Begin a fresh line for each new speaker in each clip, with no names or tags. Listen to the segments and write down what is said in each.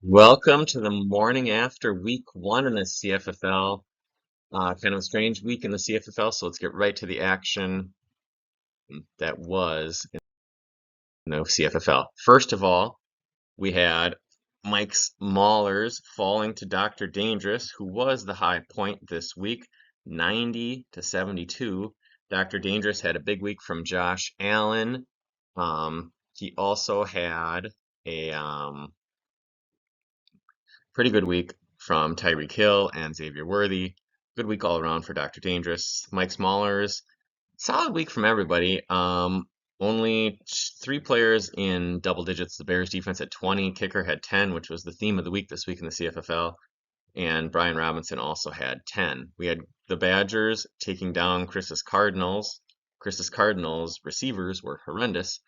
Welcome to the morning after week one in the CFFL. Kind of a strange week in the CFFL, so let's get right to the action that was in the CFFL. First of all, we had Mike's Maulers falling to Dr. Dangerous, who was the high point this week, 90 to 72. Dr. Dangerous had a big week from Josh Allen. He also had a pretty good week from Tyreek Hill and Xavier Worthy. Good week all around for Dr. Dangerous. Mike Smallers, solid week from everybody. Only three players in double digits. The Bears defense had 20, kicker had 10, which was the theme of the week this week in the CFFL. And Brian Robinson also had 10. We had the Badgers taking down Chris's Cardinals. Chris's Cardinals receivers were horrendous.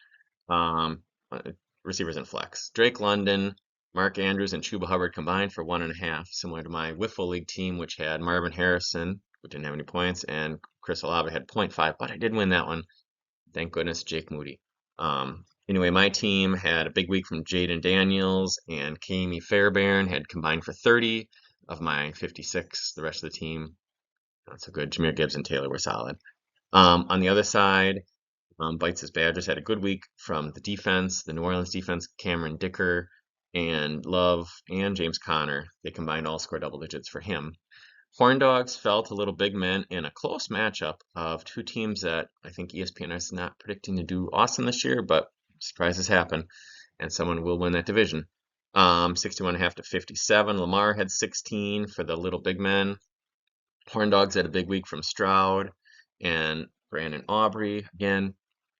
Um, uh, Receivers in flex. Drake London, Mark Andrews, and Chuba Hubbard combined for 1.5, similar to my Wiffle League team, which had Marvin Harrison, who didn't have any points, and Chris Olave had zero point 0.5, but I did win that one. Thank goodness, Jake Moody. Anyway, my team had a big week from Jaden Daniels and Kami Fairbairn, had combined for 30 of my 56. The rest of the team, not so good. Jameer Gibbs and Taylor were solid. On the other side, Bites' Badgers had a good week from the defense, the New Orleans defense, Cameron Dicker and Love and James Conner. They combined all score double digits for him. Horn Dogs fell to Little Big Men in a close matchup of two teams that I think ESPN is not predicting to do awesome this year, but surprises happen, and someone will win that division. 61.5 to 57. Lamar had 16 for the Little Big Men. Horn Dogs had a big week from Stroud and Brandon Aubrey. Again,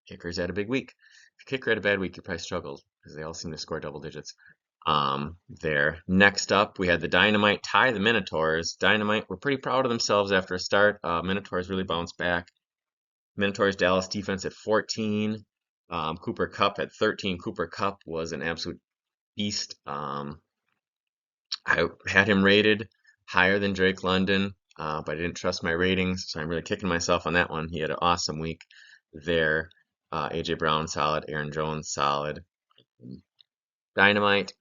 kickers had a big week. If your kicker had a bad week, you probably struggled because they all seem to score double digits. There. Next up, we had the Dynamite tie the Minotaurs. Dynamite were pretty proud of themselves after a start. Minotaurs really bounced back. Minotaurs Dallas defense at 14. Cooper Kupp at 13. Cooper Kupp was an absolute beast. I had him rated higher than Drake London, but I didn't trust my ratings, so I'm really kicking myself on that one. He had an awesome week there. AJ Brown solid, Aaron Jones solid. Dynamite,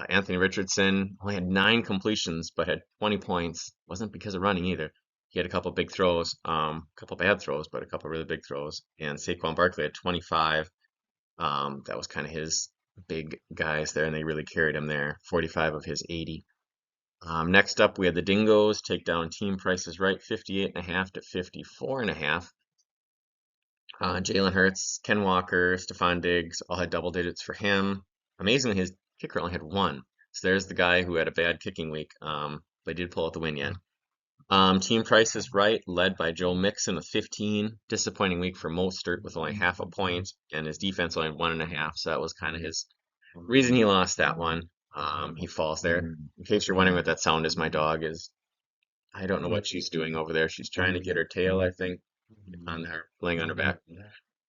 Anthony Richardson only had 9 completions, but had 20 points. Wasn't because of running either. He had a couple big throws, a couple bad throws, but a couple really big throws. And Saquon Barkley had 25. That was kind of his big guys there, and they really carried him there. 45 of his 80. Next up, we had the Dingoes take down Team Prices Right, 58.5 to 54.5. Jalen Hurts, Ken Walker, Stephon Diggs all had double digits for him. Amazingly, his kicker only had one. So there's the guy who had a bad kicking week, but did pull out the win yet. Team Price is Right, led by Joe Mixon with 15. Disappointing week for Mostert with only half a point, and his defense only 1.5. So that was kind of his reason he lost that one. He falls there. In case you're wondering what that sound is, my dog is. I don't know what she's doing over there. She's trying to get her tail, I think, on her, laying on her back.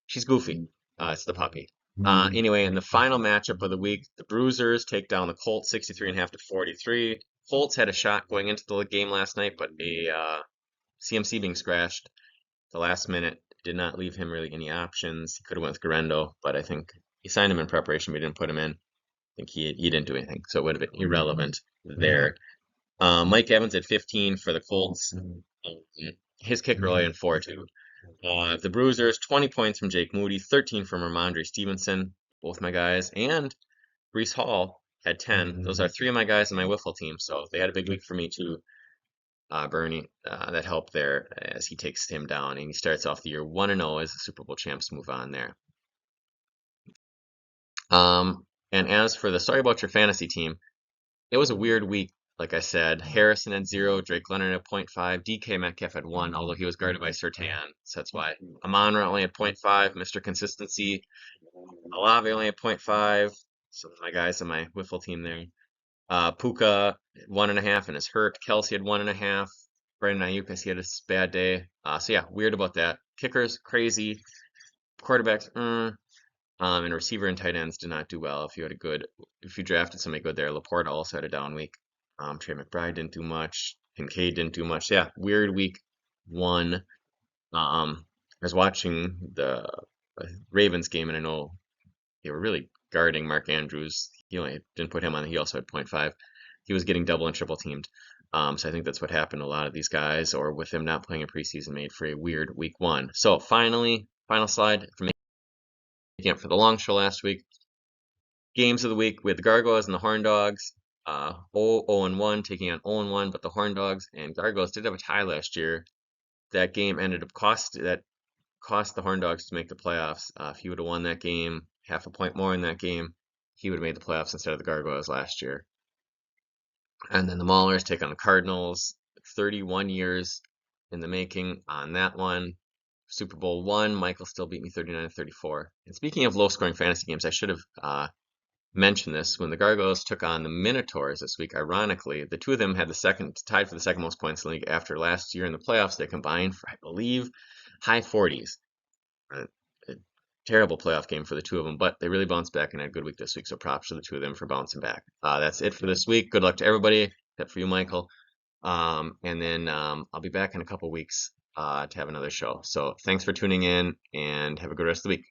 She's goofy. It's the puppy. Anyway, in the final matchup of the week, the Bruisers take down the Colts 63.5 to 43. Colts had a shot going into the game last night, but a CMC being scratched the last minute did not leave him really any options. He could have went with Garendo, but I think he signed him in preparation, but he didn't put him in. I think he didn't do anything, so it would have been irrelevant there. Mike Evans at 15 for the Colts. His kicker only in 4-2. The Bruisers, 20 points from Jake Moody, 13 from Ramondre Stevenson, both my guys, and Brees Hall had 10. Those are three of my guys in my Wiffle team, so they had a big week for me too. Bernie, that helped there as he takes him down, and he starts off the year 1-0 as the Super Bowl champs move on there. And as for the sorry about your fantasy team, it was a weird week. Like I said, Harrison had 0, Drake Leonard at 0.5, DK Metcalf had 1, although he was guarded by Surtain, so that's why. Amon-Ra only had 0.5, Mr. Consistency. Olave only had 0.5, so my guys on my Wiffle team there. Puka 1.5 and is hurt. Kelsey had 1.5. Brandon Ayuk, I see had a bad day. So yeah, weird about that. Kickers, crazy. Quarterbacks, and receiver and tight ends did not do well. If you drafted somebody good there, Laporta also had a down week. Trey McBride didn't do much. Kincaid didn't do much. Yeah, weird week one. I was watching the Ravens game, and I know they were really guarding Mark Andrews. He only didn't put him on. He also had point 0.5. He was getting double and triple teamed. So I think that's what happened to a lot of these guys, or with him not playing in preseason, made for a weird week 1. So finally, final slide for making up for the long show last week. Games of the week with the Gargoyles and the Horn Dogs. 0-1 taking on 0-1, but the Horn Dogs and Gargoyles did have a tie last year. That game ended up cost the Horn Dogs to make the playoffs. If he would have won that game, half a point more in that game, he would have made the playoffs instead of the Gargoyles last year. And then the Maulers take on the Cardinals. 31 years in the making on that one. Super Bowl 1, Michael still beat me 39-34. And speaking of low-scoring fantasy games, I should have mentioned this. When the Gargoyles took on the Minotaurs this week, ironically, the two of them had tied for the second most points in the league after last year in the playoffs. They combined for, I believe, high 40s. A terrible playoff game for the two of them, but they really bounced back and had a good week this week. So props to the two of them for bouncing back. That's it for this week. Good luck to everybody, except for you, Michael. And then I'll be back in a couple weeks to have another show. So thanks for tuning in and have a good rest of the week.